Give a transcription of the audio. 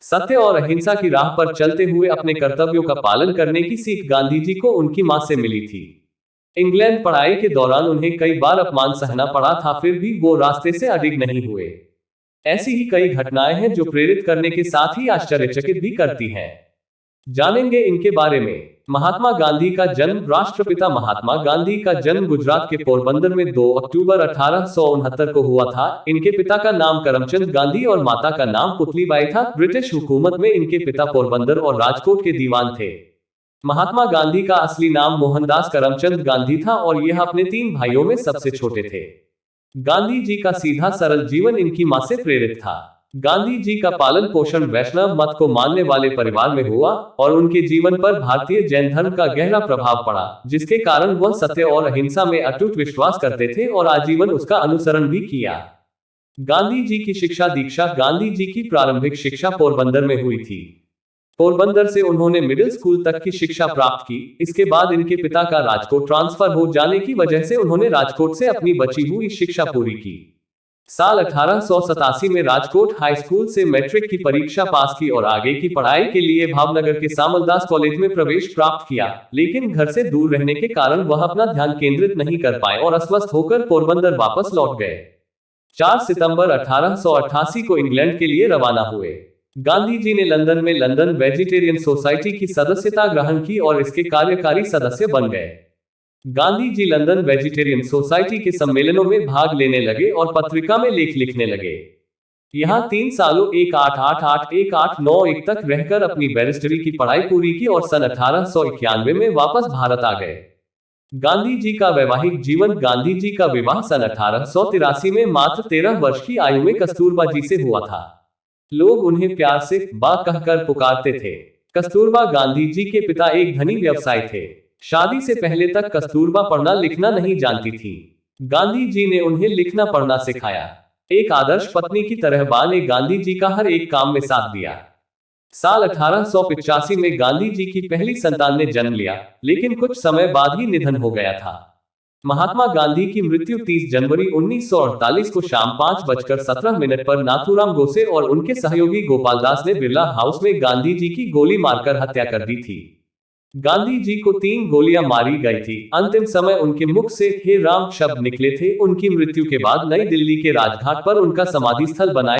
सत्य और अहिंसा की राह पर चलते हुए अपने कर्तव्यों का पालन करने की सीख गांधी जी को उनकी मां से मिली थी। इंग्लैंड पढ़ाई के दौरान उन्हें कई बार अपमान सहना पड़ा था, फिर भी वो रास्ते से अडिग नहीं हुए। ऐसी ही कई घटनाएं हैं जो प्रेरित करने के साथ ही आश्चर्यचकित भी करती हैं। जानेंगे इनके बारे में। महात्मा गांधी का जन्म। राष्ट्रपिता महात्मा गांधी का जन्म गुजरात के पोरबंदर में 2 अक्टूबर 1869 को हुआ था। इनके पिता का नाम करमचंद गांधी और माता का नाम पुतलीबाई था। ब्रिटिश हुकूमत में इनके पिता पोरबंदर और राजकोट के दीवान थे। महात्मा गांधी का असली नाम मोहनदास करमचंद गांधी था और यह अपने 3 भाइयों में सबसे छोटे थे। गांधी जी का सीधा सरल जीवन इनकी मां से प्रेरित था। गांधी जी का पालन पोषण वैष्णव मत को मानने वाले परिवार में हुआ और उनके जीवन पर भारतीय जैन धर्म का गहरा प्रभाव पड़ा, जिसके कारण वह सत्य और अहिंसा में अटूट विश्वास करते थे और आजीवन उसका अनुसरण भी किया। गांधी जी की शिक्षा दीक्षा। गांधी जी की प्रारंभिक शिक्षा पोरबंदर में हुई थी। पोरबंदर से उन्होंने मिडिल स्कूल तक की शिक्षा प्राप्त की। इसके बाद इनके पिता का राजकोट ट्रांसफर हो जाने की वजह से उन्होंने राजकोट से अपनी बची हुई शिक्षा पूरी की। साल 1887 में राजकोट हाई स्कूल से मैट्रिक की परीक्षा पास की और आगे की पढ़ाई के लिए भावनगर के सामलदास कॉलेज में प्रवेश प्राप्त किया, लेकिन घर से दूर रहने के कारण वह अपना ध्यान केंद्रित नहीं कर पाए और अस्वस्थ होकर पोरबंदर वापस लौट गए। 4 सितंबर 1888 को इंग्लैंड के लिए रवाना हुए। गांधी जी ने लंदन में लंदन वेजिटेरियन सोसाइटी की सदस्यता ग्रहण की और इसके कार्यकारी सदस्य बन गए। Gandhi ji London vegetarian society के सम्मेलनों में भाग लेने लगे और पत्रिका में लेख लिखने लगे। यहाँ 3 सालों 1888-1891 तक रहकर अपनी बैरिस्टरी की पढ़ाई पूरी की और सन 1891 में वापस भारत आ गए। गांधी जी का वैवाहिक जीवन। गांधी जी का विवाह सन 1883 में मात्र 13 वर्ष की आयु में कस्तूरबा जी से हुआ था। लोग उन्हें प्यार से बा कहकर पुकारते थे। कस्तूरबा गांधी जी के पिता एक धनी व्यवसायी थे। शादी से पहले तक कस्तूरबा पढ़ना लिखना नहीं जानती थी। गांधी जी ने उन्हें लिखना पढ़ना सिखाया। एक आदर्श पत्नी की तरह बा ने गांधी जी का हर एक काम में साथ दिया। साल 1885 में गांधी जी की पहली संतान ने जन्म लिया, लेकिन कुछ समय बाद ही निधन हो गया था। महात्मा गांधी की मृत्यु 30 जनवरी 1948 को शाम 5:17 पर नाथूराम गोसे और उनके सहयोगी गोपाल दास ने बिरला हाउस में गांधी जी की गोली मारकर हत्या कर दी थी। गांधी जी को 3 गोलियां मारी गई थी। अंतिम समय उनके मुख से हे राम शब्द निकले थे। उनकी मृत्यु के बाद नई दिल्ली के राजघाट पर उनका समाधि स्थल बनाया